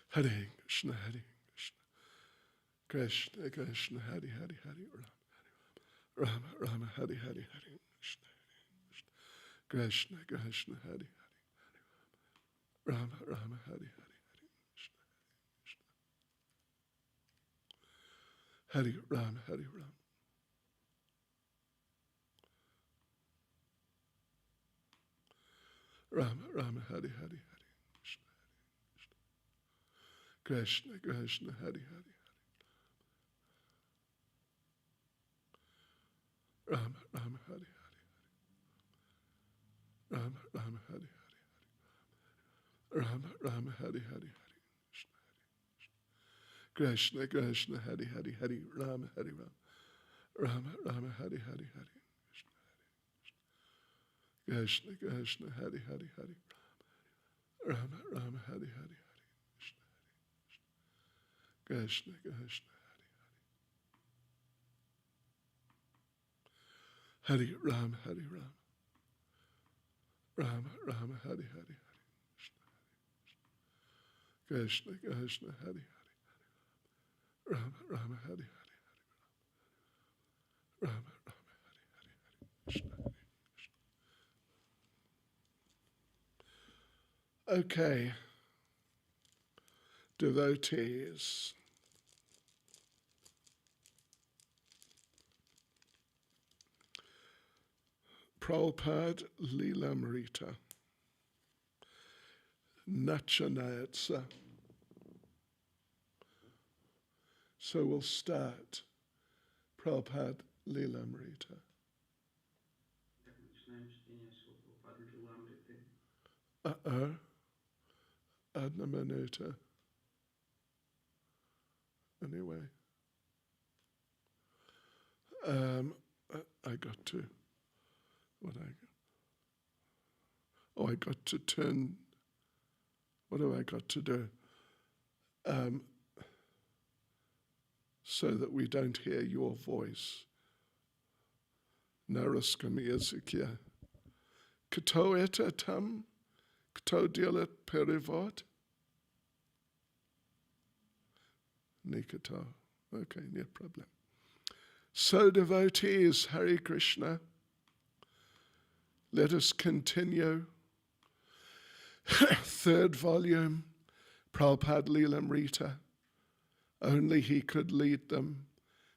Hare Krishna, Hare Krishna, Krishna Krishna, Hare Hare, Hare Rama, Rama Rama, Hare Hare, Hare Krishna, Krishna Krishna, Hare Hare, Rama Rama, Hare Hare, Hare Krishna, Hare Rama, Hare Rama. Rama Rama, Hare Hare, Hare Krishna, Krishna, Hare Hare, Rama Rama, Hare Hare, Rama Rama, Hare Hare, Rama Rama, Hare Hare, Hare Krishna, Krishna, Hare Hare, Hare Rama, Hare Rama, Rama Rama, Hare Hare, Hare Krishna, Krishna, Hare Hare, Hare Rama Rama, Hare Hare, Hare Krishna, Krishna, Hare Rama, Hare Rama, Rama Rama, Hare Hare, Hare Krishna, Krishna, Hare Hare, Rama Rama, Hare Hare, Rama Rama, Hare Hare, Hare Krishna. Okay, devotees. Prabhupada-lilamrita, Nachanayatsa. So we'll start. Prabhupada-lilamrita. Adna minuta. Anyway. I got to, I got to turn, what have I got to do? So that we don't hear your voice. Naraskamiyasikya. Kato eta tam? Kato dila perivot? Nikato. Okay, no problem. So devotees, Hare Krishna, let us continue. Third volume, Prabhupada-lilamrita. Only he could lead them.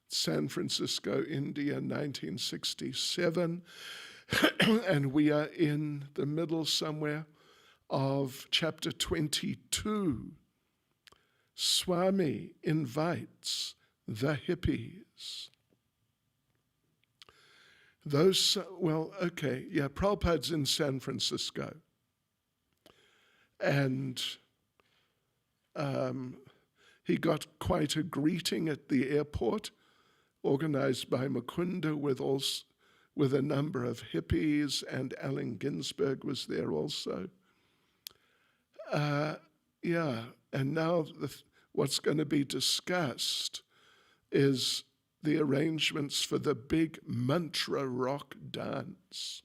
San Francisco, India, 1967. And we are in the middle somewhere of chapter 22. Swami invites the hippies. Prabhupada's in San Francisco. And he got quite a greeting at the airport, organized by Mukunda with a number of hippies, and Allen Ginsberg was there also. And now what's going to be discussed is the arrangements for the big mantra rock dance.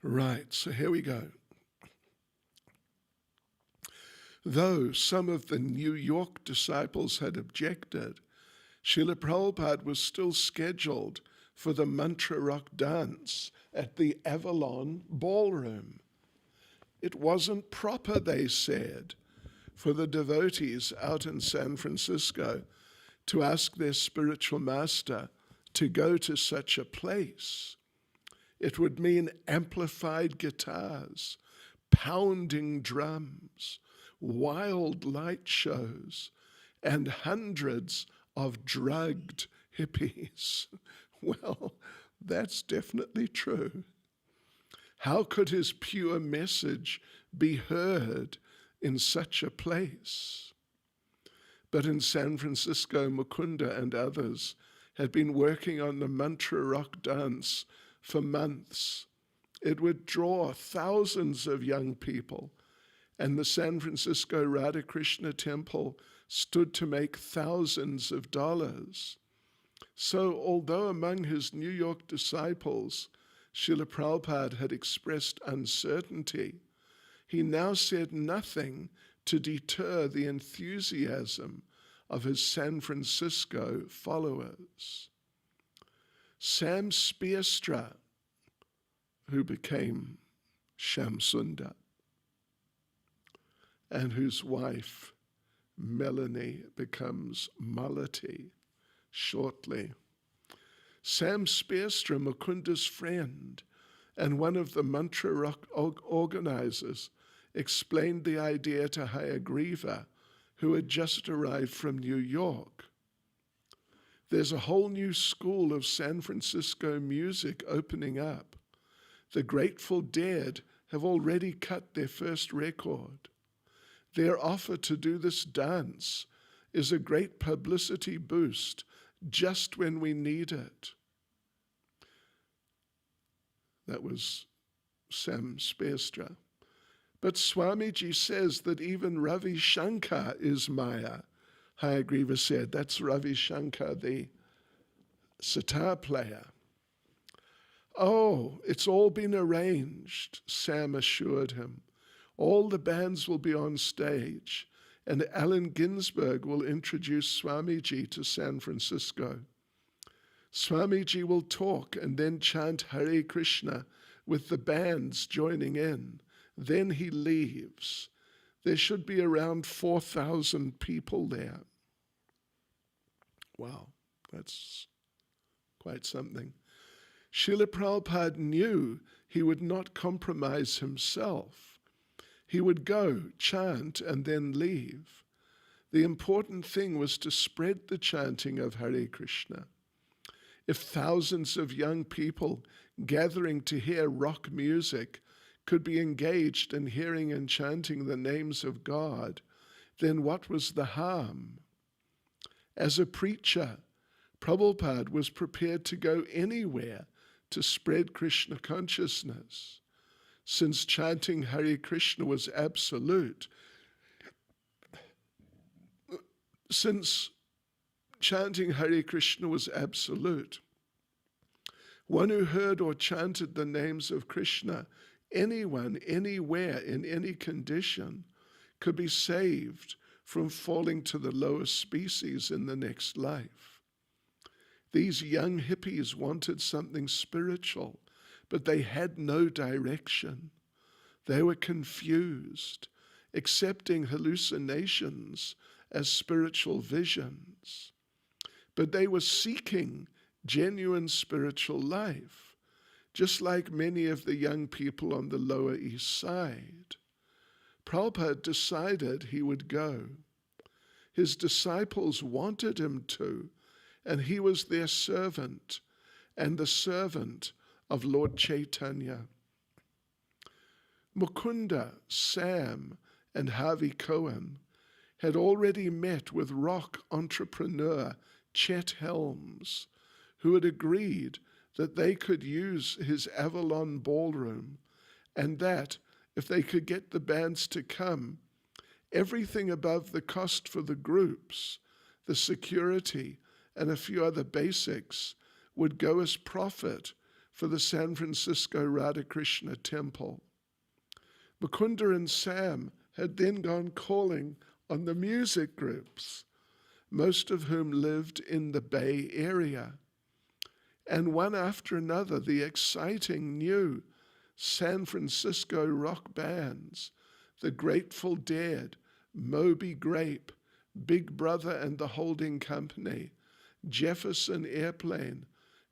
Right, so here we go. Though some of the New York disciples had objected, Srila Prabhupada was still scheduled for the mantra rock dance at the Avalon Ballroom. It wasn't proper, they said, for the devotees out in San Francisco to ask their spiritual master to go to such a place. It would mean amplified guitars, pounding drums, wild light shows, and hundreds of drugged hippies. Well, that's definitely true. How could his pure message be heard in such a place? But in San Francisco, Mukunda and others had been working on the mantra rock dance for months. It would draw thousands of young people, and the San Francisco Radha Krishna Temple stood to make thousands of dollars. So although among his New York disciples, Srila Prabhupada had expressed uncertainty, he now said nothing to deter the enthusiasm of his San Francisco followers. Sam Spearstra, who became Shamsunda, and whose wife, Melanie, becomes Malati shortly. Sam Spearstra, Mukunda's friend and one of the Mantra Rock organizers, explained the idea to Hayagriva, who had just arrived from New York. There's a whole new school of San Francisco music opening up. The Grateful Dead have already cut their first record. Their offer to do this dance is a great publicity boost just when we need it. That was Sam Spearstra. But Swamiji says that even Ravi Shankar is Maya. Hayagriva said, that's Ravi Shankar, the sitar player. Oh, it's all been arranged, Sam assured him. All the bands will be on stage, and Allen Ginsberg will introduce Swamiji to San Francisco. Swamiji will talk and then chant Hare Krishna with the bands joining in. Then he leaves. There should be around 4,000 people there. Wow, that's quite something. Srila Prabhupada knew he would not compromise himself. He would go, chant, and then leave. The important thing was to spread the chanting of Hare Krishna. If thousands of young people gathering to hear rock music could be engaged in hearing and chanting the names of God, then what was the harm? As a preacher, Prabhupada was prepared to go anywhere to spread Krishna consciousness. Since chanting Hare Krishna was absolute, one who heard or chanted the names of Krishna, anyone, anywhere, in any condition, could be saved from falling to the lowest species in the next life. These young hippies wanted something spiritual, but they had no direction. They were confused, accepting hallucinations as spiritual visions. But they were seeking genuine spiritual life, just like many of the young people on the Lower East Side. Prabhupada decided he would go. His disciples wanted him to, and he was their servant and the servant of Lord Chaitanya. Mukunda, Sam, and Harvey Cohen had already met with rock entrepreneur Chet Helms, who had agreed that they could use his Avalon ballroom, and that, if they could get the bands to come, everything above the cost for the groups, the security, and a few other basics would go as profit for the San Francisco Radhakrishna Temple. Mukunda and Sam had then gone calling on the music groups, most of whom lived in the Bay Area. And one after another, the exciting new San Francisco rock bands, the Grateful Dead, Moby Grape, Big Brother and the Holding Company, Jefferson Airplane,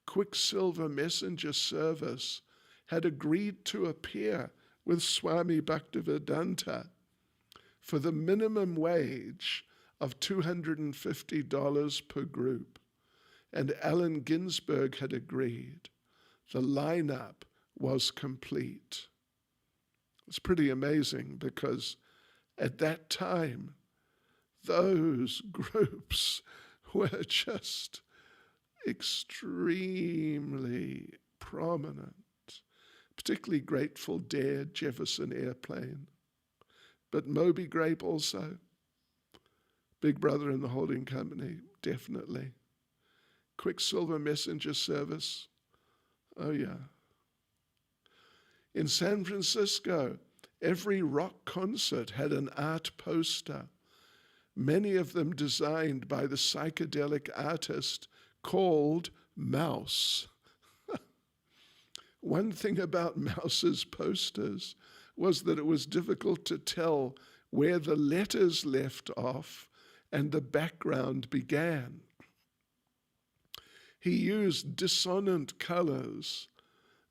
Quicksilver Messenger Service, had agreed to appear with Swami Bhaktivedanta for the minimum wage of $250 per group. And Allen Ginsberg had agreed. The lineup was complete. It's pretty amazing because at that time, those groups were just extremely prominent, particularly Grateful Dead, Jefferson Airplane, but Moby Grape also, Big Brother and the Holding Company, definitely. Quicksilver Messenger service? Oh, yeah. In San Francisco, every rock concert had an art poster, many of them designed by the psychedelic artist called Mouse. One thing about Mouse's posters was that it was difficult to tell where the letters left off and the background began. He used dissonant colors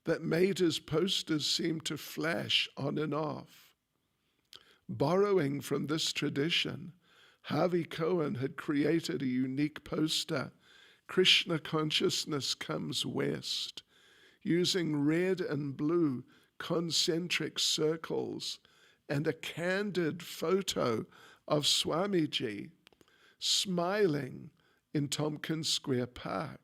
that made his posters seem to flash on and off. Borrowing from this tradition, Harvey Cohen had created a unique poster, Krishna Consciousness Comes West, using red and blue concentric circles and a candid photo of Swamiji smiling in Tompkins Square Park.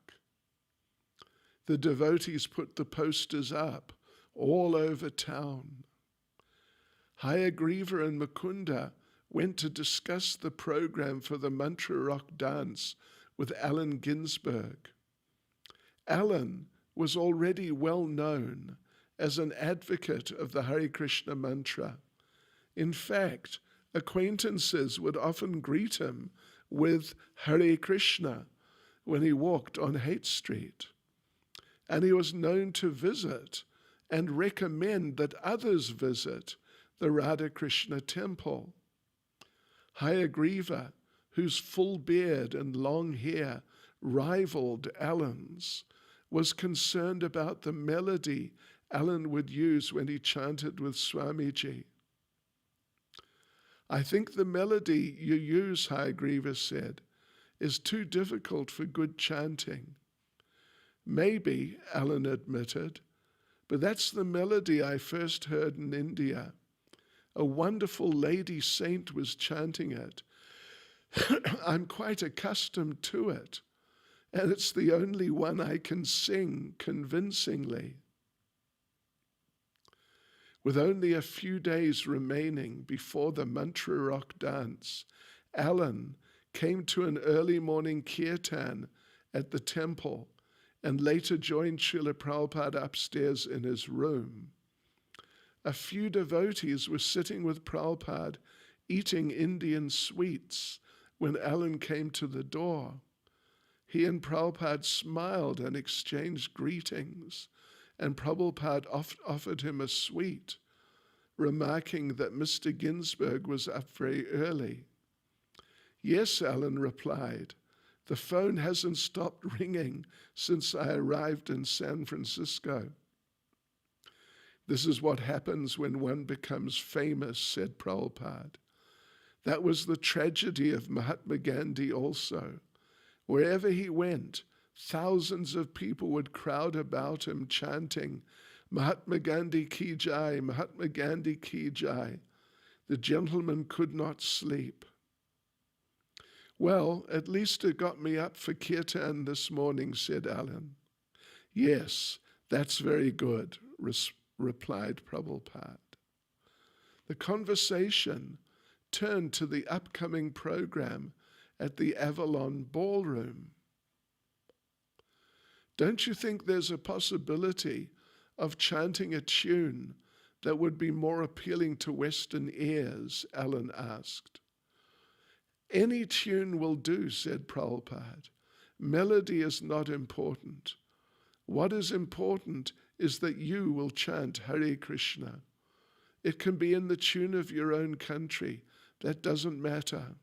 The devotees put the posters up all over town. Hayagriva and Mukunda went to discuss the program for the Mantra Rock dance with Allen Ginsberg. Allen was already well known as an advocate of the Hare Krishna mantra. In fact, acquaintances would often greet him with Hare Krishna when he walked on Haight Street. And he was known to visit and recommend that others visit the Radha Krishna temple. Hayagriva, whose full beard and long hair rivaled Allen's, was concerned about the melody Allen would use when he chanted with Swamiji. "I think the melody you use," Hayagriva said, "is too difficult for good chanting." "Maybe," Allen admitted, "but that's the melody I first heard in India. A wonderful lady saint was chanting it. I'm quite accustomed to it, and it's the only one I can sing convincingly." With only a few days remaining before the Mantra Rock dance, Allen came to an early morning kirtan at the temple and later joined Srila Prabhupada upstairs in his room. A few devotees were sitting with Prabhupada eating Indian sweets when Allen came to the door. He and Prabhupada smiled and exchanged greetings, and Prabhupada offered him a sweet, remarking that Mr. Ginsberg was up very early. "Yes," Allen replied, "the phone hasn't stopped ringing since I arrived in San Francisco." "This is what happens when one becomes famous," said Prabhupada. "That was the tragedy of Mahatma Gandhi also. Wherever he went, thousands of people would crowd about him chanting, 'Mahatma Gandhi ki jai, Mahatma Gandhi ki jai.' The gentleman could not sleep." "Well, at least it got me up for kirtan this morning," said Allen. "Yes, that's very good," replied Prabhupada. The conversation turned to the upcoming program at the Avalon Ballroom. "Don't you think there's a possibility of chanting a tune that would be more appealing to Western ears?" Allen asked. "Any tune will do," said Prabhupada. "Melody is not important. What is important is that you will chant Hare Krishna. It can be in the tune of your own country. That doesn't matter."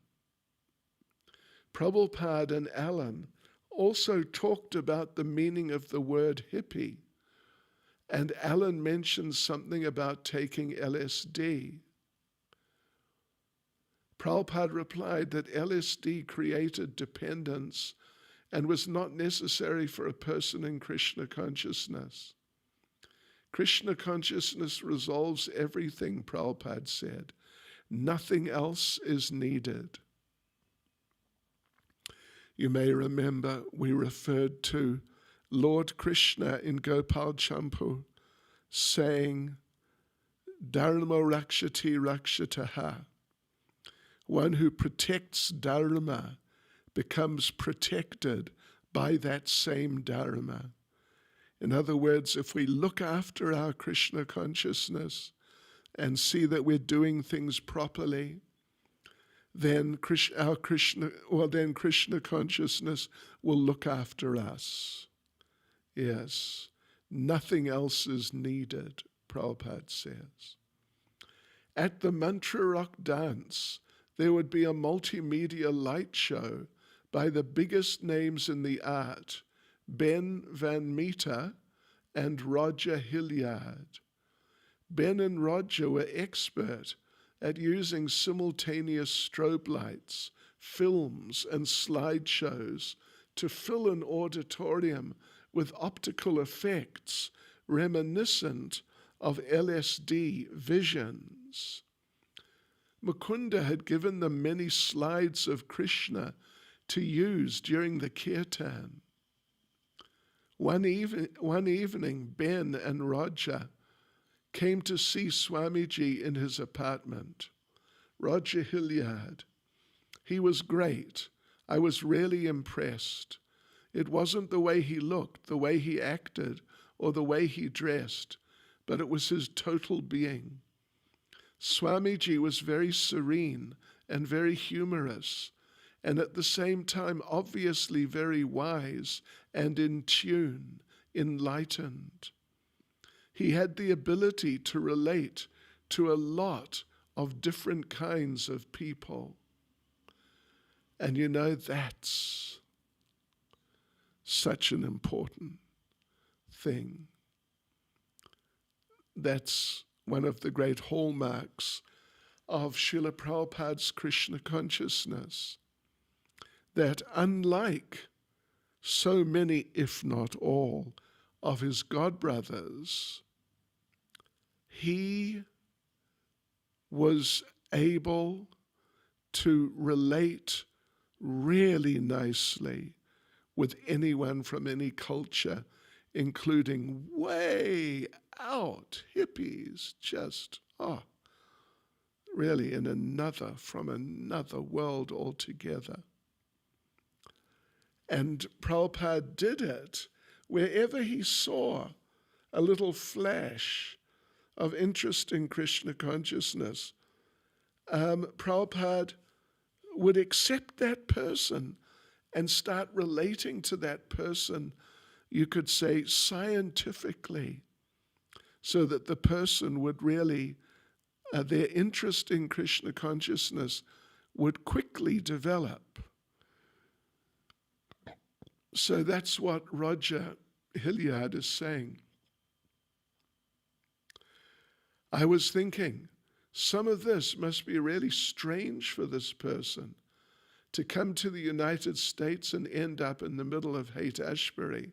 Prabhupada and Allen also talked about the meaning of the word hippie, and Allen mentioned something about taking LSD. Prabhupada replied that LSD created dependence and was not necessary for a person in Krishna consciousness. Krishna consciousness resolves everything, Prabhupada said. Nothing else is needed. You may remember we referred to Lord Krishna in Gopal Champu saying, Dharma rakshati rakshataha. One who protects Dharma becomes protected by that same Dharma. In other words, if we look after our Krishna consciousness and see that we're doing things properly, then Krishna consciousness will look after us. Yes, nothing else is needed, Prabhupada says. At the Mantra Rock dance, there would be a multimedia light show by the biggest names in the art, Ben Van Meter and Roger Hilliard. Ben and Roger were expert at using simultaneous strobe lights, films, and slideshows to fill an auditorium with optical effects reminiscent of LSD visions. Mukunda had given them many slides of Krishna to use during the kirtan. One evening, Ben and Roger came to see Swamiji in his apartment. Roger Hilliard. He was great. I was really impressed. It wasn't the way he looked, the way he acted, or the way he dressed, but it was his total being. Swamiji was very serene and very humorous, and at the same time obviously very wise and in tune, enlightened. He had the ability to relate to a lot of different kinds of people. And you know, that's such an important thing. That's one of the great hallmarks of Srila Prabhupada's Krishna consciousness, that unlike so many, if not all, of his godbrothers, he was able to relate really nicely with anyone from any culture, including way out hippies, just, really from another world altogether. And Prabhupada did it wherever he saw a little flash of interest in Krishna consciousness. Prabhupada would accept that person and start relating to that person, you could say, scientifically, so that the person would really, their interest in Krishna consciousness would quickly develop. So that's what Roger Hilliard is saying. I was thinking, some of this must be really strange for this person to come to the United States and end up in the middle of Haight-Ashbury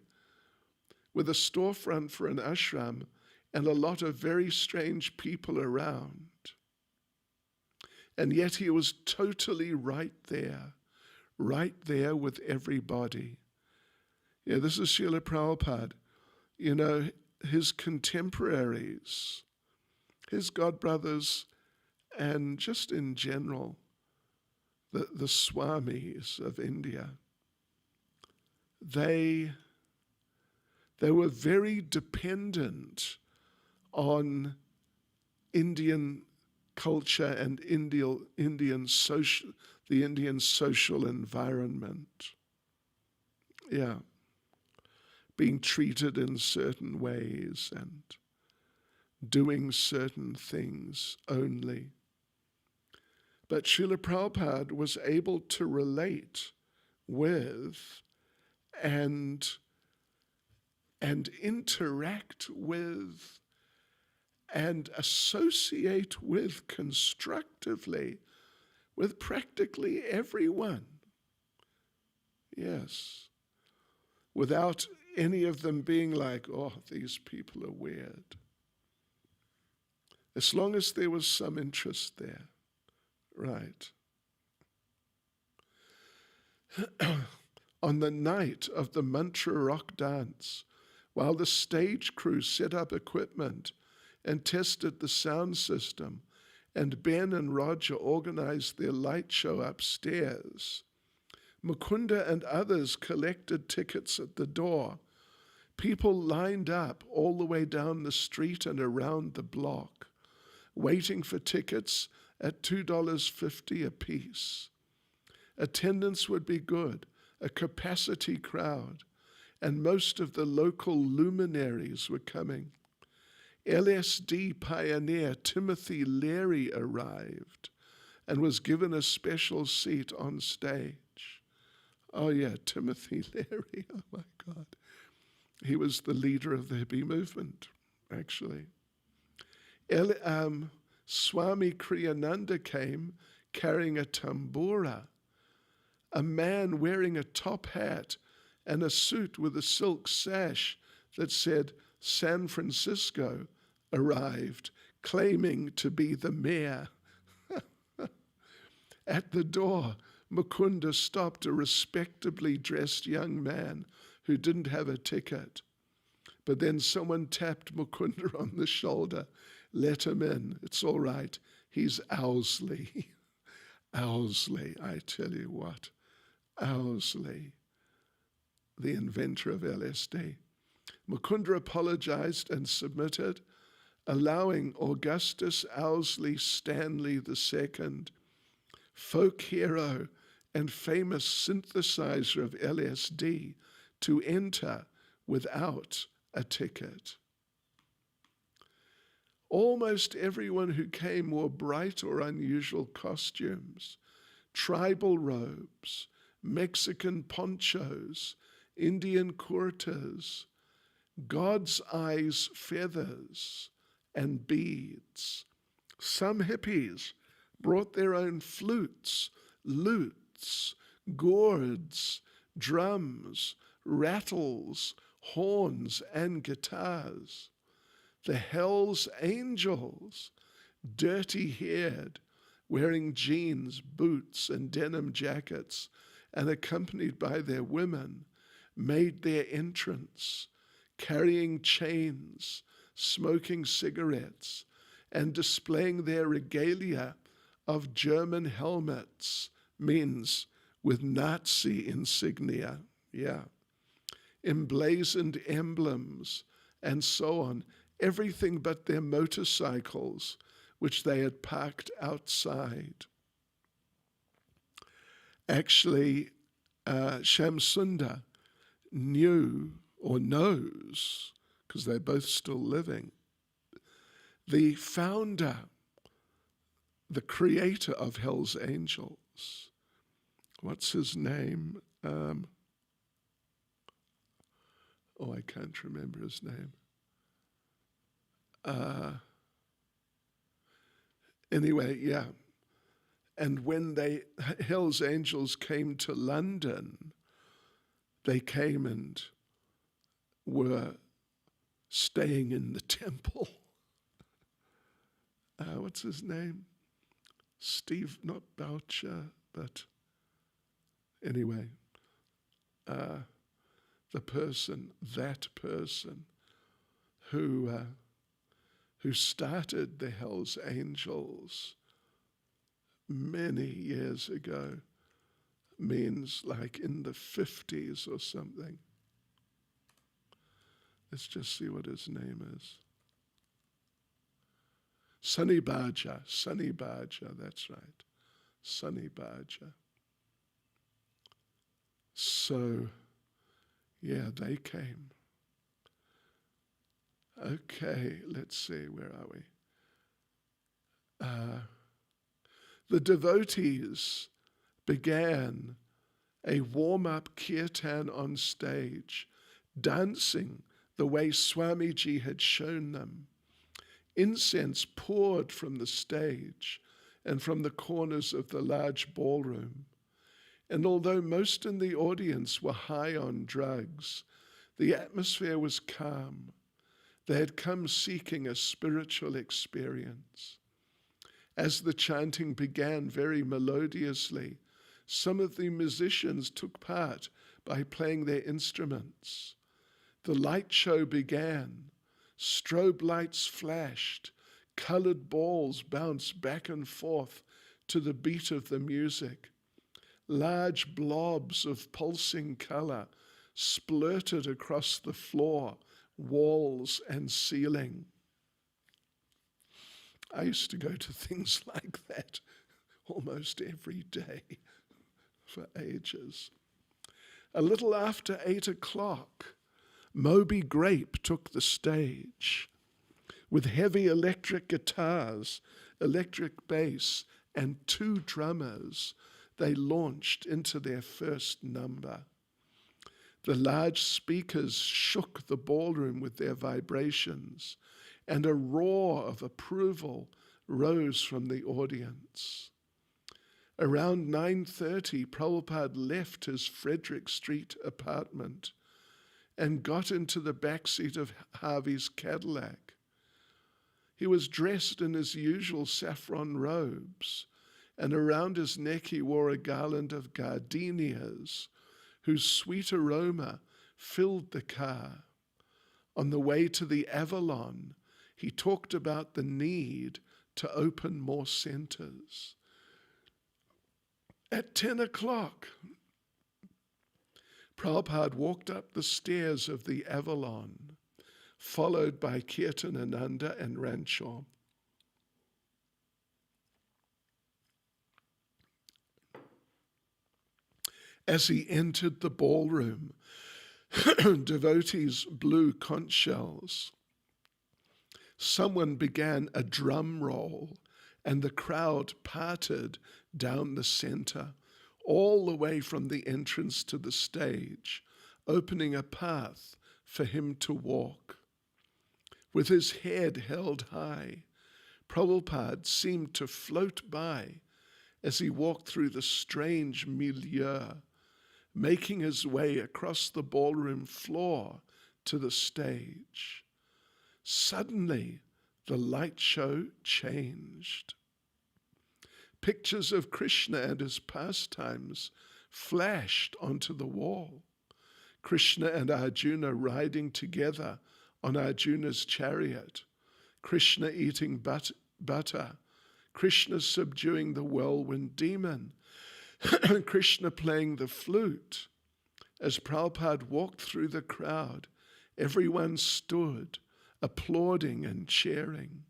with a storefront for an ashram and a lot of very strange people around. And yet he was totally right there with everybody. Yeah, this is Srila Prabhupada. You know, his contemporaries, his godbrothers, and just in general, the Swamis of India, they were very dependent on Indian culture and the Indian social environment. Yeah, being treated in certain ways and doing certain things only. But Srila Prabhupada was able to relate with and interact with and associate with constructively with practically everyone. Yes. Without any of them being like, oh, these people are weird. As long as there was some interest there. Right. On the night of the Mantra Rock dance, while the stage crew set up equipment and tested the sound system, and Ben and Roger organized their light show upstairs, Mukunda and others collected tickets at the door. People lined up all the way down the street and around the block, waiting for tickets at $2.50 apiece. Attendance would be good, a capacity crowd, and most of the local luminaries were coming. LSD pioneer Timothy Leary arrived and was given a special seat on stage. Oh yeah, Timothy Leary, oh my God. He was the leader of the hippie movement, actually. Swami Kriyananda came carrying a tambura. A man wearing a top hat and a suit with a silk sash that said San Francisco arrived, claiming to be the mayor. At the door, Mukunda stopped a respectably dressed young man who didn't have a ticket. But then someone tapped Mukunda on the shoulder. Let him in. It's all right. He's Owsley. Owsley, I tell you what. Owsley, the inventor of LSD. Mukunda apologized and submitted, allowing Augustus Owsley Stanley II, folk hero and famous synthesizer of LSD, to enter without a ticket. Almost everyone who came wore bright or unusual costumes, tribal robes, Mexican ponchos, Indian kurtas, God's eyes feathers, and beads. Some hippies brought their own flutes, lutes, gourds, drums, rattles, horns, and guitars. The Hell's Angels, dirty-haired, wearing jeans, boots, and denim jackets, and accompanied by their women, made their entrance, carrying chains, smoking cigarettes, and displaying their regalia of German helmets, means with Nazi insignia, emblazoned emblems, and so on, everything but their motorcycles, which they had parked outside. Actually, Shamsunda knew, or knows, because they're both still living, the founder, the creator of Hell's Angels. What's his name? I can't remember his name. Anyway, yeah. And when Hell's Angels came to London, they came and were staying in the temple. What's his name? Steve, not Boucher, but anyway, that person who started the Hell's Angels many years ago, means like in the 50s or something. Let's just see what his name is. Sonny Barger, that's right. Sonny Barger. So, yeah, they came. Okay, let's see, where are we? The devotees began a warm-up kirtan on stage, dancing the way Swamiji had shown them. Incense poured from the stage and from the corners of the large ballroom. And although most in the audience were high on drugs, the atmosphere was calm. They had come seeking a spiritual experience. As the chanting began very melodiously, some of the musicians took part by playing their instruments. The light show began. Strobe lights flashed. Colored balls bounced back and forth to the beat of the music. Large blobs of pulsing color splurted across the floor, walls, and ceiling. I used to go to things like that almost every day for ages. A little after 8 o'clock, Moby Grape took the stage. With heavy electric guitars, electric bass, and 2 drummers, they launched into their first number. The large speakers shook the ballroom with their vibrations, and a roar of approval rose from the audience. Around 9:30, Prabhupada left his Frederick Street apartment and got into the back seat of Harvey's Cadillac. He was dressed in his usual saffron robes, and around his neck he wore a garland of gardenias, whose sweet aroma filled the car. On the way to the Avalon, he talked about the need to open more centers. At 10 o'clock, Prabhupada walked up the stairs of the Avalon, followed by Kirtanananda and Rancho. As he entered the ballroom, devotees blew conch shells. Someone began a drum roll, and the crowd parted down the center, all the way from the entrance to the stage, opening a path for him to walk. With his head held high, Prabhupada seemed to float by as he walked through the strange milieu, making his way across the ballroom floor to the stage. Suddenly, the light show changed. Pictures of Krishna and his pastimes flashed onto the wall. Krishna and Arjuna riding together on Arjuna's chariot, Krishna eating butter, Krishna subduing the whirlwind demon, Krishna playing the flute. As Prabhupada walked through the crowd, everyone stood, applauding and cheering.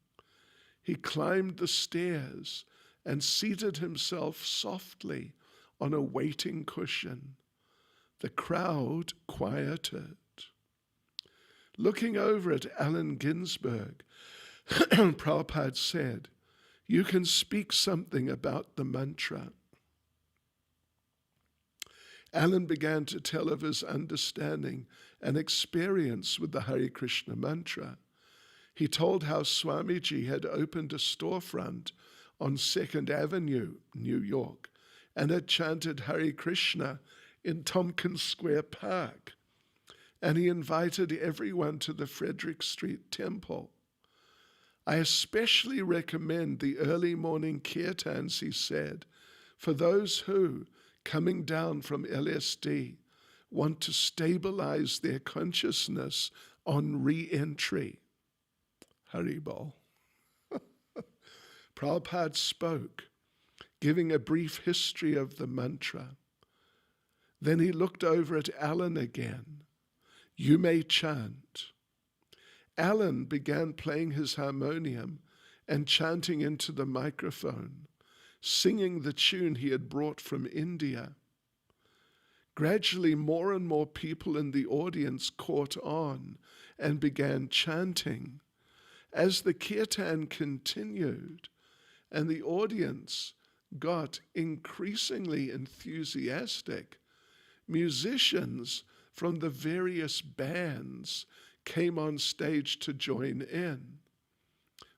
He climbed the stairs and seated himself softly on a waiting cushion. The crowd quieted. Looking over at Allen Ginsberg, Prabhupada said, "You can speak something about the mantra." Allen began to tell of his understanding and experience with the Hare Krishna mantra. He told how Swamiji had opened a storefront on 2nd Avenue, New York, and had chanted Hare Krishna in Tompkins Square Park, and he invited everyone to the Frederick Street Temple. "I especially recommend the early morning kirtans," he said, "for those who, coming down from LSD, want to stabilize their consciousness on re-entry." Haribol. Prabhupada spoke, giving a brief history of the mantra. Then he looked over at Alan again. "You may chant." Alan began playing his harmonium and chanting into the microphone, singing the tune he had brought from India. Gradually, more and more people in the audience caught on and began chanting. As the kirtan continued and the audience got increasingly enthusiastic, musicians from the various bands came on stage to join in.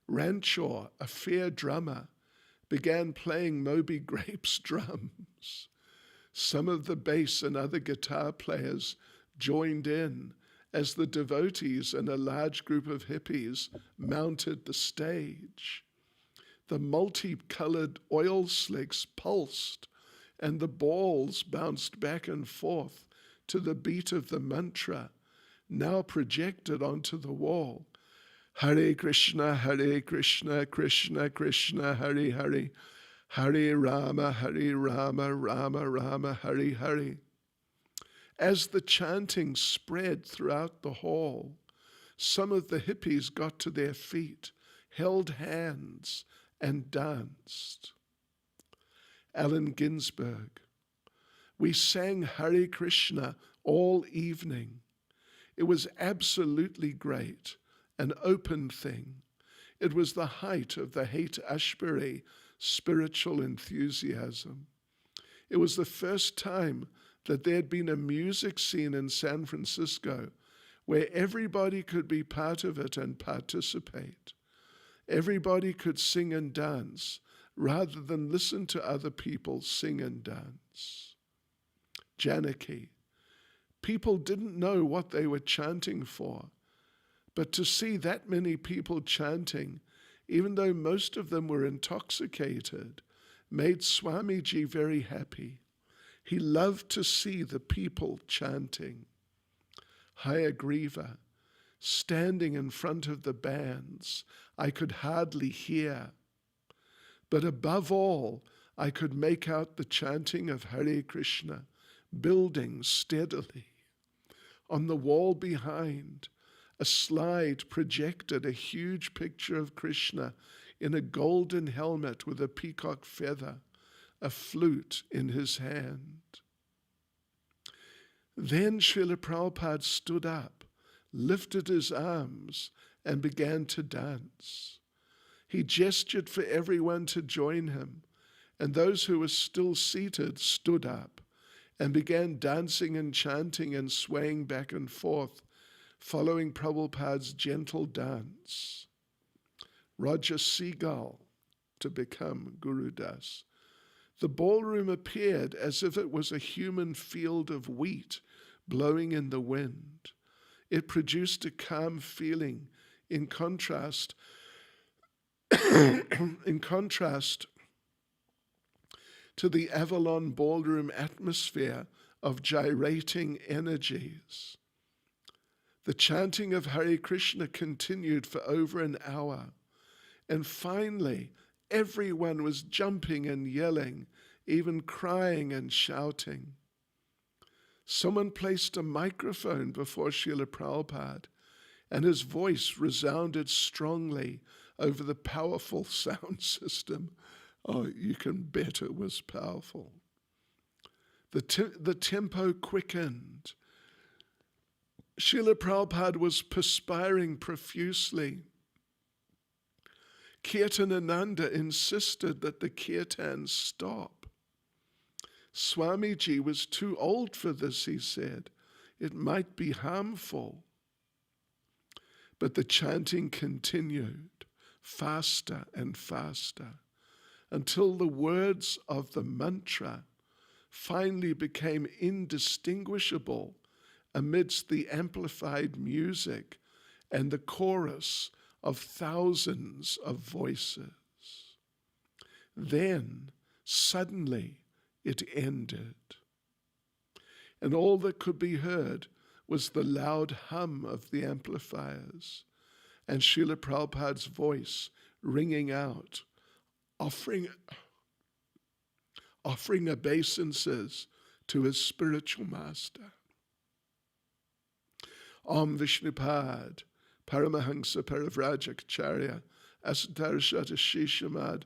Rancho, a fair drummer, began playing Moby Grape's drums. Some of the bass and other guitar players joined in as the devotees and a large group of hippies mounted the stage. The multicolored oil slicks pulsed, and the balls bounced back and forth to the beat of the mantra, now projected onto the wall. Hare Krishna, Krishna Krishna, Hare Hare, Hare Rama, Rama Rama, Hare Hare. As the chanting spread throughout the hall, some of the hippies got to their feet, held hands, and danced. Allen Ginsberg. We sang Hare Krishna all evening. It was absolutely great, an open thing. It was the height of the Haight-Ashbury spiritual enthusiasm. It was the first time that there had been a music scene in San Francisco where everybody could be part of it and participate. Everybody could sing and dance rather than listen to other people sing and dance. Janaki. People didn't know what they were chanting for, but to see that many people chanting, even though most of them were intoxicated, made Swamiji very happy. He loved to see the people chanting. Hayagriva, standing in front of the bands, I could hardly hear. But above all, I could make out the chanting of Hare Krishna, building steadily. On the wall behind, a slide projected a huge picture of Krishna in a golden helmet with a peacock feather, a flute in his hand. Then Srila Prabhupada stood up, lifted his arms, and began to dance. He gestured for everyone to join him, and those who were still seated stood up and began dancing and chanting and swaying back and forth, following Prabhupada's gentle dance. Roger Seagull to become Guru Das. The ballroom appeared as if it was a human field of wheat blowing in the wind. It produced a calm feeling in contrast to the Avalon ballroom atmosphere of gyrating energies. The chanting of Hare Krishna continued for over an hour, and finally everyone was jumping and yelling, even crying and shouting. Someone placed a microphone before Srila Prabhupada, and his voice resounded strongly over the powerful sound system. Oh, you can bet it was powerful. The tempo quickened. Srila Prabhupada was perspiring profusely. Kirtanananda insisted that the kirtan stop. Swamiji was too old for this, he said. It might be harmful. But the chanting continued, faster and faster, until the words of the mantra finally became indistinguishable amidst the amplified music and the chorus of thousands of voices. Then, suddenly, it ended, and all that could be heard was the loud hum of the amplifiers and Srila Prabhupada's voice ringing out, offering obeisances to his spiritual master. Om Vishnupad, Paramahansa Parivrajacharya, Asatarashata Shishamad,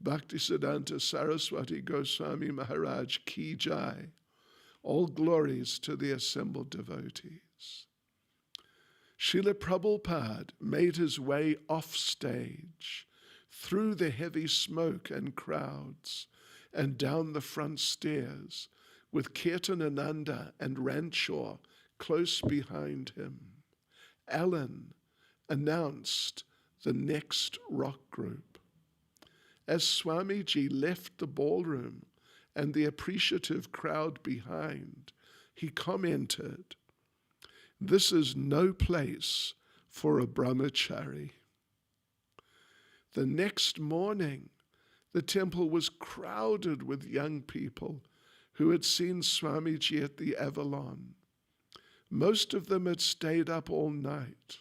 Bhaktisiddhanta Saraswati Goswami Maharaj Ki Jai. All glories to the assembled devotees. Srila Prabhupada made his way off stage, through the heavy smoke and crowds, and down the front stairs, with Kirtanananda and Ranchor close behind him. Alan announced the next rock group. As Swamiji left the ballroom and the appreciative crowd behind, he commented, "This is no place for a brahmachari." The next morning, the temple was crowded with young people who had seen Swamiji at the Avalon. Most of them had stayed up all night.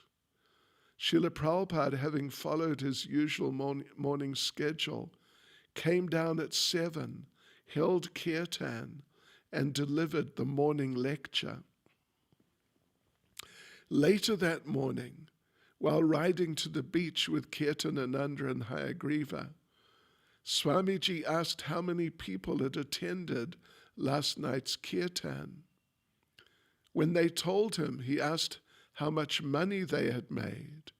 Srila Prabhupada, having followed his usual morning schedule, came down at 7, held kirtan, and delivered the morning lecture. Later that morning, while riding to the beach with Kirtanananda and Hayagriva, Swamiji asked how many people had attended last night's kirtan. When they told him, he asked how much money they had made,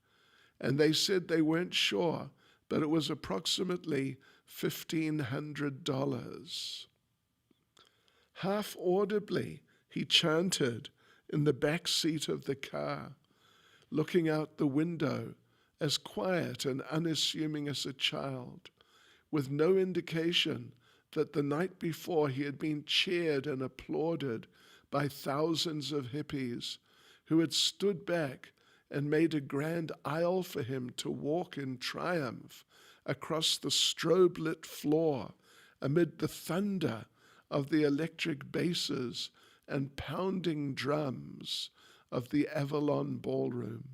and they said they weren't sure, but it was approximately $1,500. Half audibly, he chanted in the back seat of the car, looking out the window, as quiet and unassuming as a child, with no indication that the night before he had been cheered and applauded by thousands of hippies who had stood back and made a grand aisle for him to walk in triumph across the strobe-lit floor amid the thunder of the electric basses and pounding drums of the Avalon Ballroom.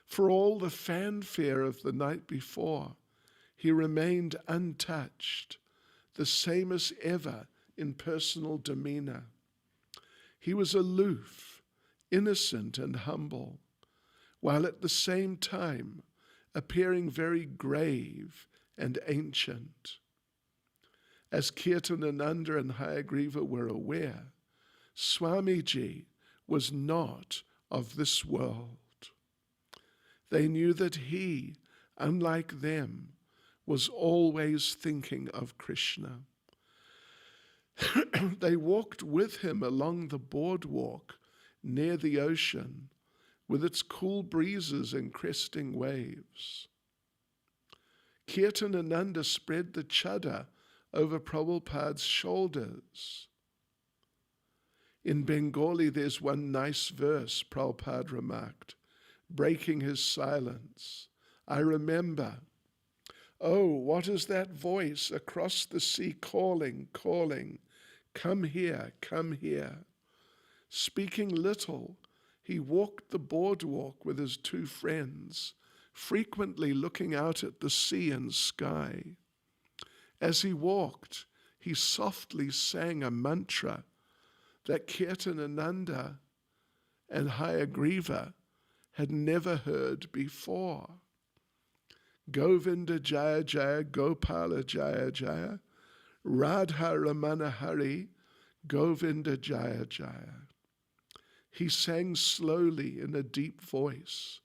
For all the fanfare of the night before, he remained untouched, the same as ever in personal demeanor. He was aloof, innocent, and humble, while at the same time appearing very grave and ancient. As Kirtanananda and Hayagriva were aware, Swamiji was not of this world. They knew that he, unlike them, was always thinking of Krishna. They walked with him along the boardwalk near the ocean, with its cool breezes and cresting waves. Kirtanananda spread the chadar over Prabhupada's shoulders. In Bengali, there's one nice verse, Prabhupada remarked, breaking his silence. I remember, oh, what is that voice across the sea calling, calling, come here, come here. Speaking little, he walked the boardwalk with his two friends, frequently looking out at the sea and sky. As he walked, he softly sang a mantra that Kirtanananda and Hayagriva had never heard before. Govinda Jaya Jaya, Gopala Jaya Jaya, Radha Ramana Hari, Govinda Jaya Jaya. He sang slowly in a deep voice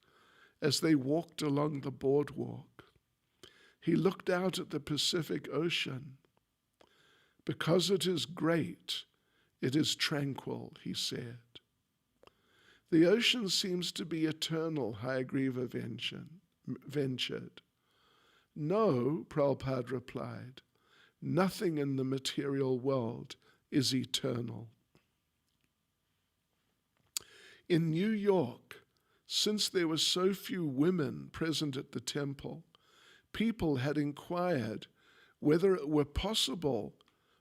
as they walked along the boardwalk. He looked out at the Pacific Ocean. Because it is great, it is tranquil, he said. The ocean seems to be eternal, Hayagriva ventured. No, Prabhupada replied, nothing in the material world is eternal. In New York, since there were so few women present at the temple, people had inquired whether it were possible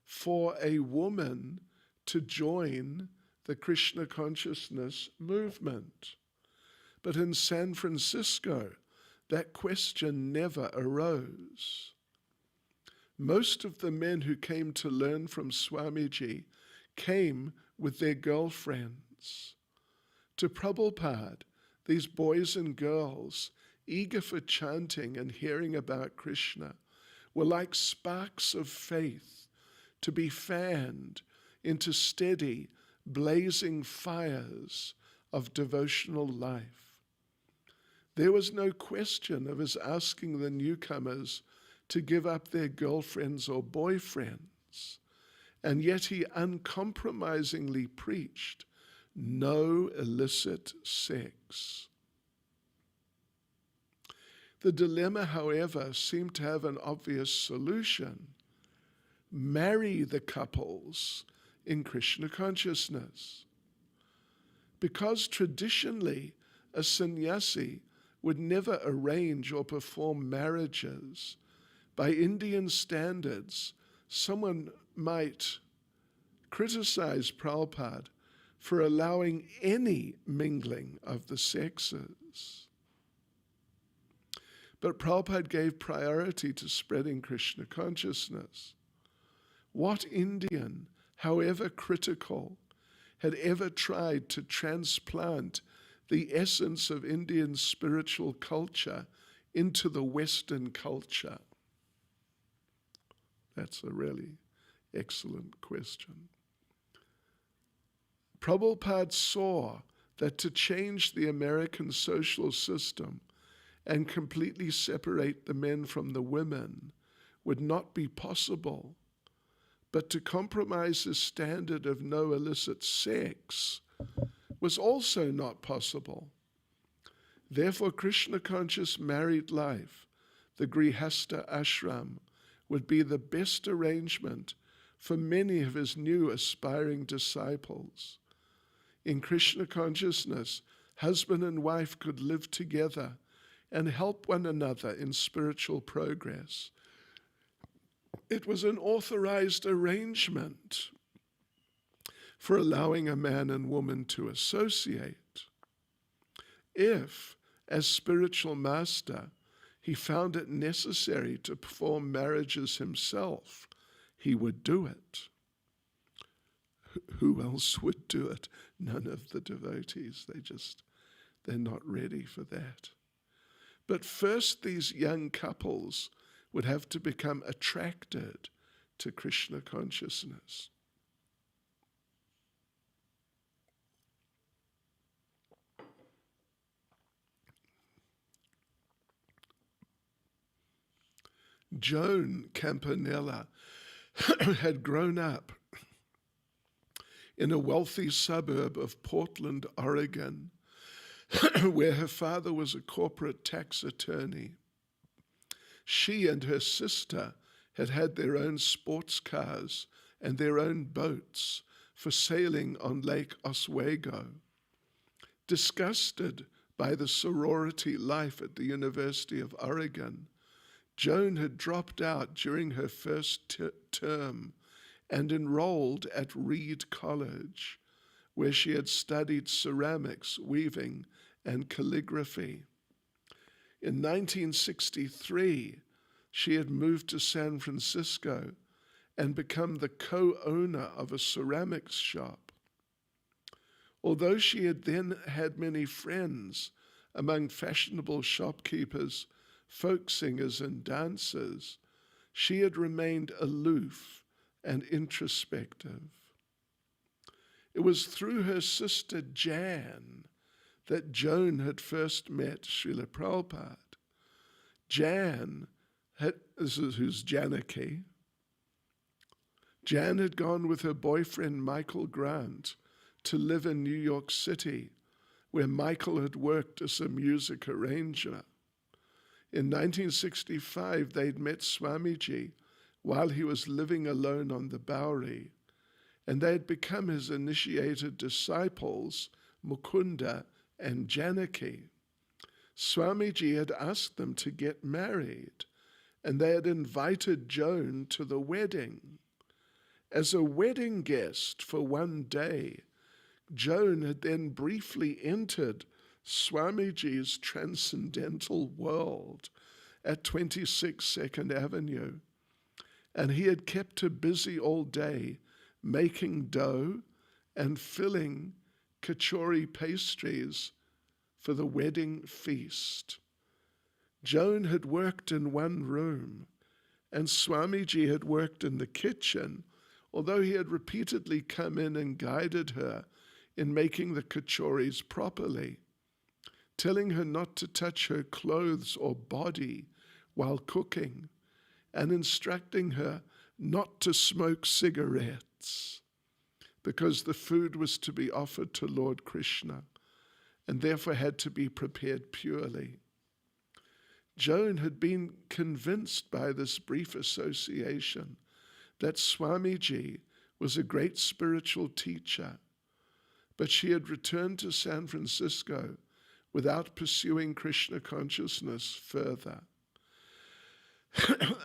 for a woman to join the Krishna consciousness movement. But in San Francisco, that question never arose. Most of the men who came to learn from Swamiji came with their girlfriends. To Prabhupada, these boys and girls, eager for chanting and hearing about Krishna, were like sparks of faith to be fanned into steady, blazing fires of devotional life. There was no question of his asking the newcomers to give up their girlfriends or boyfriends, and yet he uncompromisingly preached no illicit sex. The dilemma, however, seemed to have an obvious solution. Marry the couples in Krishna consciousness. Because traditionally, a sannyasi would never arrange or perform marriages. By Indian standards, someone might criticize Prabhupada for allowing any mingling of the sexes. But Prabhupada gave priority to spreading Krishna consciousness. What Indian, however critical, had ever tried to transplant the essence of Indian spiritual culture into the Western culture? That's a really excellent question. Prabhupada saw that to change the American social system and completely separate the men from the women would not be possible, but to compromise the standard of no illicit sex was also not possible. Therefore, Krishna-conscious married life, the Grihastha ashram, would be the best arrangement for many of his new aspiring disciples. In Krishna consciousness, husband and wife could live together and help one another in spiritual progress. It was an authorized arrangement for allowing a man and woman to associate. If, as spiritual master, he found it necessary to perform marriages himself, he would do it. Who else would do it? None of the devotees. They're not ready for that. But first, these young couples would have to become attracted to Krishna consciousness. Joan Campanella had grown up in a wealthy suburb of Portland, Oregon, where her father was a corporate tax attorney. She and her sister had had their own sports cars and their own boats for sailing on Lake Oswego. Disgusted by the sorority life at the University of Oregon, Joan had dropped out during her first term and enrolled at Reed College, where she had studied ceramics, weaving, and calligraphy. In 1963, she had moved to San Francisco and become the co-owner of a ceramics shop. Although she had then had many friends among fashionable shopkeepers, folk singers, and dancers, she had remained aloof and introspective. It was through her sister Jan that Joan had first met Srila Prabhupada. Jan who's Janaki. Jan had gone with her boyfriend Michael Grant to live in New York City, where Michael had worked as a music arranger. In 1965, they'd met Swamiji while he was living alone on the Bowery, and they had become his initiated disciples, Mukunda and Janaki. Swamiji had asked them to get married, and they had invited Joan to the wedding. As a wedding guest for one day, Joan had then briefly entered Swamiji's transcendental world at 26 Second Avenue, and he had kept her busy all day making dough and filling kachori pastries for the wedding feast. Joan had worked in one room, and Swamiji had worked in the kitchen, although he had repeatedly come in and guided her in making the kachoris properly, telling her not to touch her clothes or body while cooking, and instructing her not to smoke cigarettes, because the food was to be offered to Lord Krishna, and therefore had to be prepared purely. Joan had been convinced by this brief association that Swamiji was a great spiritual teacher, but she had returned to San Francisco without pursuing Krishna consciousness further.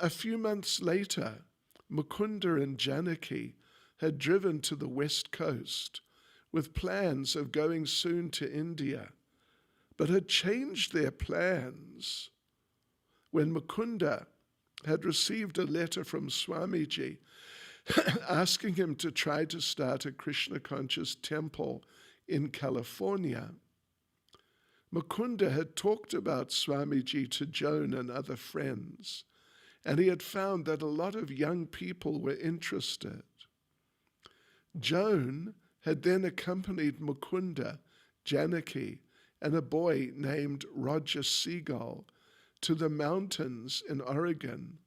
A few months later, Mukunda and Janaki had driven to the West Coast with plans of going soon to India, but had changed their plans when Mukunda had received a letter from Swamiji asking him to try to start a Krishna-conscious temple in California. Mukunda had talked about Swamiji to Joan and other friends, and he had found that a lot of young people were interested. Joan had then accompanied Mukunda, Janaki, and a boy named Roger Seagull to the mountains in Oregon,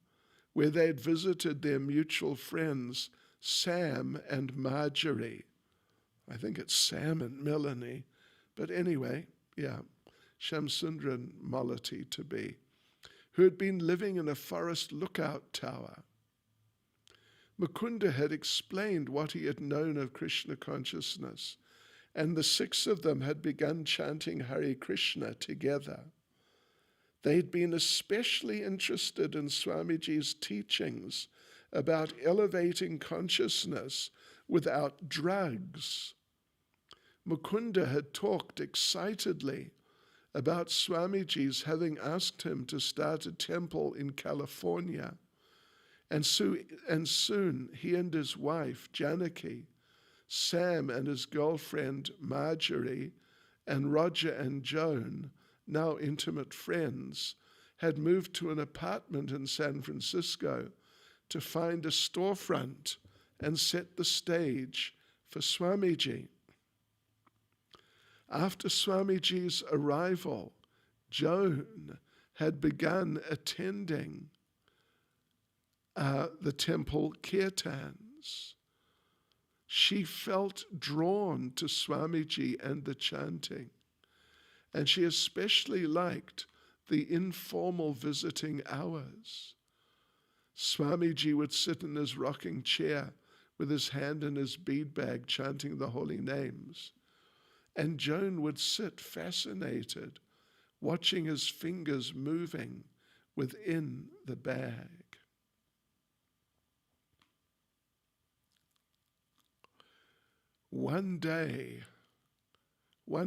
where they had visited their mutual friends, Sam and Marjorie. I think it's Sam and Melanie, but anyway, yeah, Shamsundra and Malati to be, who had been living in a forest lookout tower. Mukunda had explained what he had known of Krishna consciousness, and the six of them had begun chanting Hare Krishna together. They'd been especially interested in Swamiji's teachings about elevating consciousness without drugs. Mukunda had talked excitedly about Swamiji's having asked him to start a temple in California, and soon he and his wife, Janaki, Sam and his girlfriend, Marjorie, and Roger and Joan, now intimate friends, had moved to an apartment in San Francisco to find a storefront and set the stage for Swamiji. After Swamiji's arrival, Joan had begun attending the temple kirtans. She felt drawn to Swamiji and the chanting, and she especially liked the informal visiting hours. Swamiji would sit in his rocking chair with his hand in his bead bag chanting the holy names, and Joan would sit fascinated, watching his fingers moving within the bag. One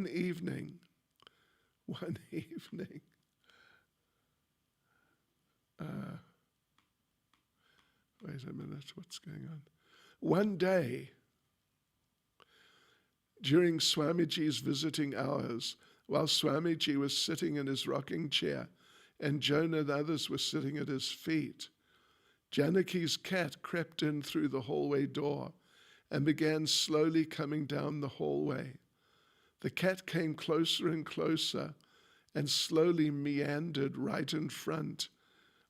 evening, wait a minute, what's going on? One day, during Swamiji's visiting hours, while Swamiji was sitting in his rocking chair and Joan and others were sitting at his feet, Janaki's cat crept in through the hallway door and began slowly coming down the hallway. The cat came closer and closer and slowly meandered right in front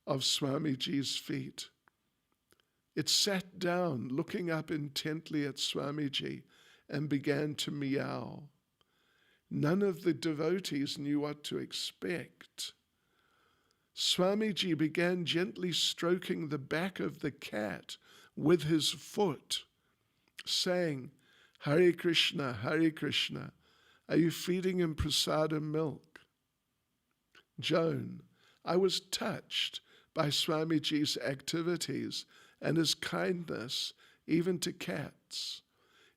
of Swamiji's feet. It sat down, looking up intently at Swamiji, and began to meow. None of the devotees knew what to expect. Swamiji began gently stroking the back of the cat with his foot, saying, Hare Krishna, Hare Krishna. Are you feeding him prasadam milk? Joan, I was touched by Swamiji's activities and his kindness even to cats,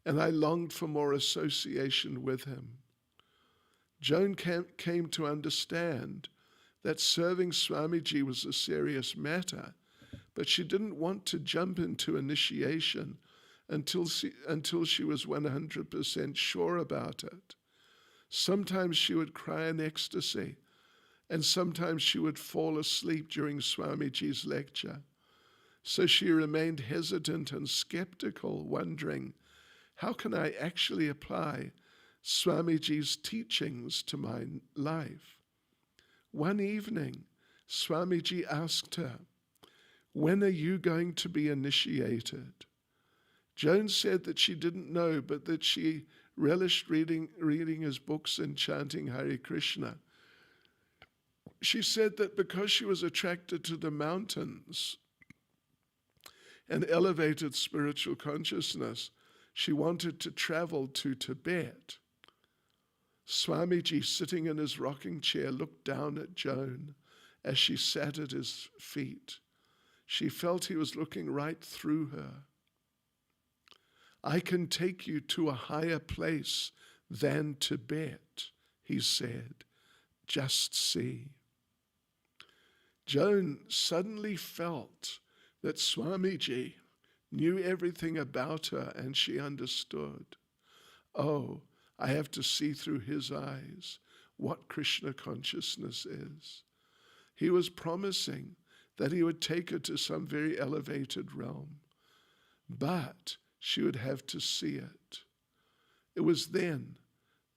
and I longed for more association with him. Joan came to understand that serving Swamiji was a serious matter, but she didn't want to jump into initiation until she was 100% sure about it. Sometimes she would cry in ecstasy, and sometimes she would fall asleep during Swamiji's lecture. So she remained hesitant and skeptical, wondering, how can I actually apply Swamiji's teachings to my life? One evening, Swamiji asked her, when are you going to be initiated? Joan said that she didn't know, but that she relished reading his books and chanting Hare Krishna. She said that because she was attracted to the mountains and elevated spiritual consciousness, she wanted to travel to Tibet. Swamiji, sitting in his rocking chair, looked down at Joan as she sat at his feet. She felt he was looking right through her. I can take you to a higher place than Tibet, he said. Just see. Joan suddenly felt that Swamiji knew everything about her, and she understood. Oh, I have to see through his eyes what Krishna consciousness is. He was promising that he would take her to some very elevated realm, but she would have to see it. It was then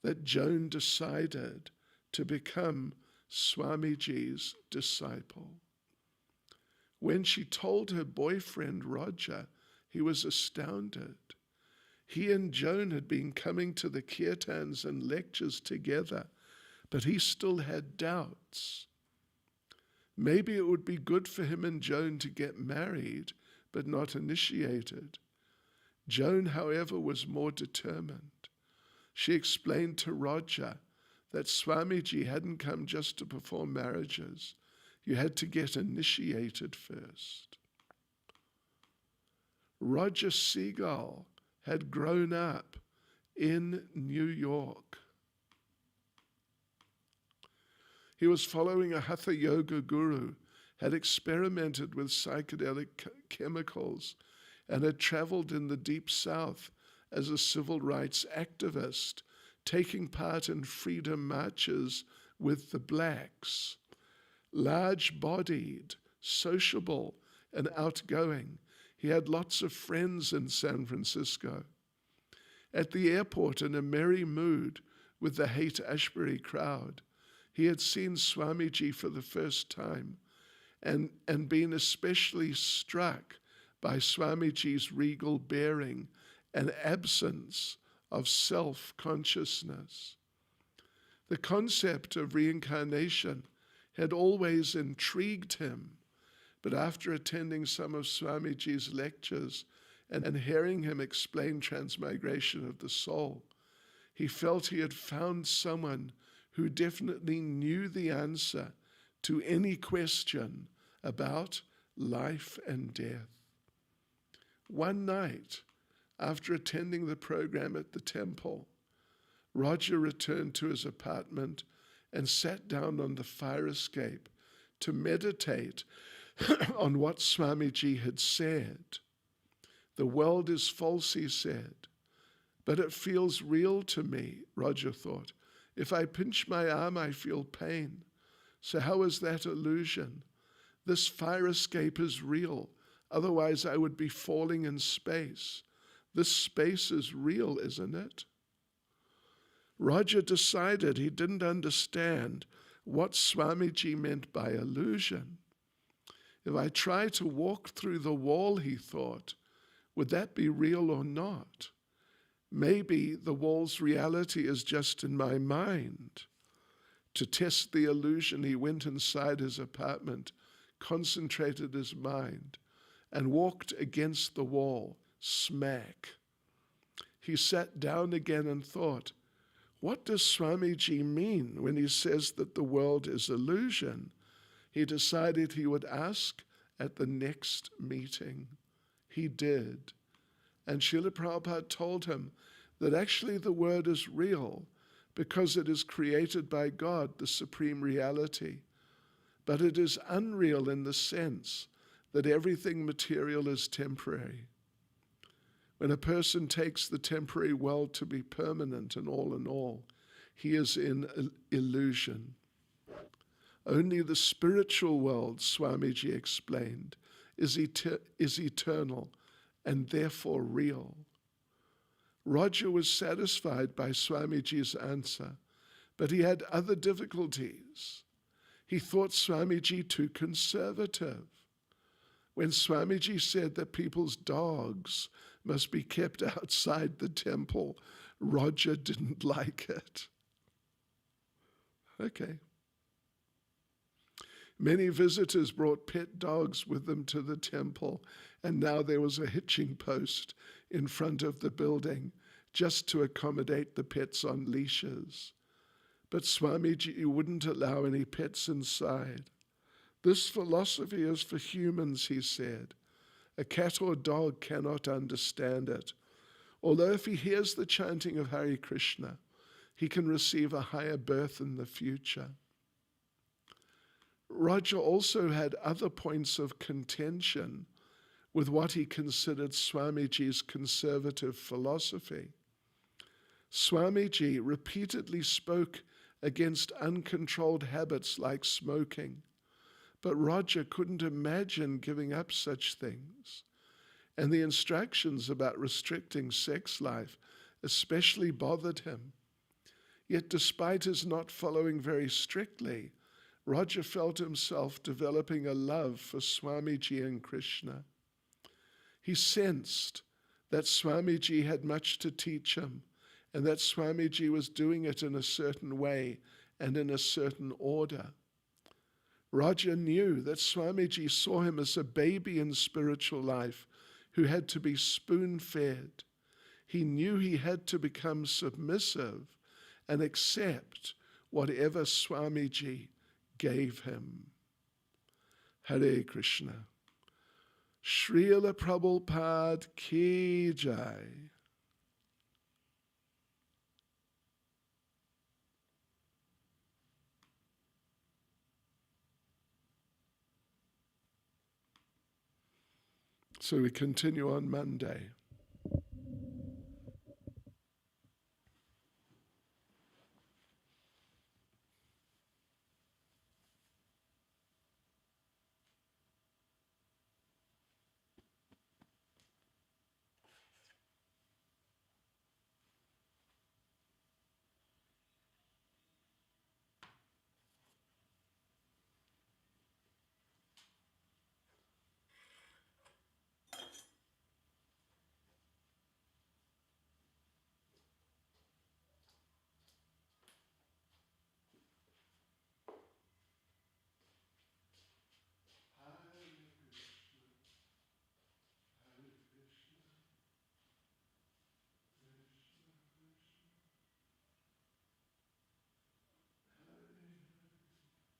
that Joan decided to become Swamiji's disciple. When she told her boyfriend Roger, he was astounded. He and Joan had been coming to the kirtans and lectures together, but he still had doubts. Maybe it would be good for him and Joan to get married, but not initiated. Joan, however, was more determined. She explained to Roger that Swamiji hadn't come just to perform marriages. You had to get initiated first. Roger Seagull had grown up in New York. He was following a Hatha Yoga guru, had experimented with psychedelic chemicals, and had traveled in the Deep South as a civil rights activist, taking part in freedom marches with the blacks. Large-bodied, sociable, and outgoing, he had lots of friends in San Francisco. At the airport, in a merry mood with the Haight-Ashbury crowd, he had seen Swamiji for the first time and been especially struck by Swamiji's regal bearing and absence of self-consciousness. The concept of reincarnation had always intrigued him, but after attending some of Swamiji's lectures and hearing him explain transmigration of the soul, he felt he had found someone who definitely knew the answer to any question about life and death. One night, after attending the program at the temple, Roger returned to his apartment and sat down on the fire escape to meditate on what Swamiji had said. The world is false, he said, but it feels real to me, Roger thought. If I pinch my arm, I feel pain. So how is that illusion? This fire escape is real, otherwise I would be falling in space. This space is real, isn't it? Roger decided he didn't understand what Swamiji meant by illusion. If I try to walk through the wall, he thought, would that be real or not? Maybe the wall's reality is just in my mind. To test the illusion, he went inside his apartment, concentrated his mind, and walked against the wall, smack. He sat down again and thought, what does Swamiji mean when he says that the world is illusion? He decided he would ask at the next meeting. He did. And Srila Prabhupada told him that actually the world is real because it is created by God, the supreme reality. But it is unreal in the sense that everything material is temporary. When a person takes the temporary world to be permanent and all in all, he is in illusion. Only the spiritual world, Swamiji explained, is eternal and therefore real. Roger was satisfied by Swamiji's answer, but he had other difficulties. He thought Swamiji too conservative. When Swamiji said that people's dogs must be kept outside the temple, Roger didn't like it. Okay. Many visitors brought pet dogs with them to the temple, and now there was a hitching post in front of the building just to accommodate the pets on leashes. But Swamiji wouldn't allow any pets inside. This philosophy is for humans, he said. A cat or dog cannot understand it. Although if he hears the chanting of Hare Krishna, he can receive a higher birth in the future. Roger also had other points of contention with what he considered Swamiji's conservative philosophy. Swamiji repeatedly spoke against uncontrolled habits like smoking, but Roger couldn't imagine giving up such things. And the instructions about restricting sex life especially bothered him. Yet despite his not following very strictly, Roger felt himself developing a love for Swamiji and Krishna. He sensed that Swamiji had much to teach him, and that Swamiji was doing it in a certain way and in a certain order. Roger knew that Swamiji saw him as a baby in spiritual life who had to be spoon-fed. He knew he had to become submissive and accept whatever Swamiji gave him. Hare Krishna. Srila Prabhupada ki jai. So we continue on Monday.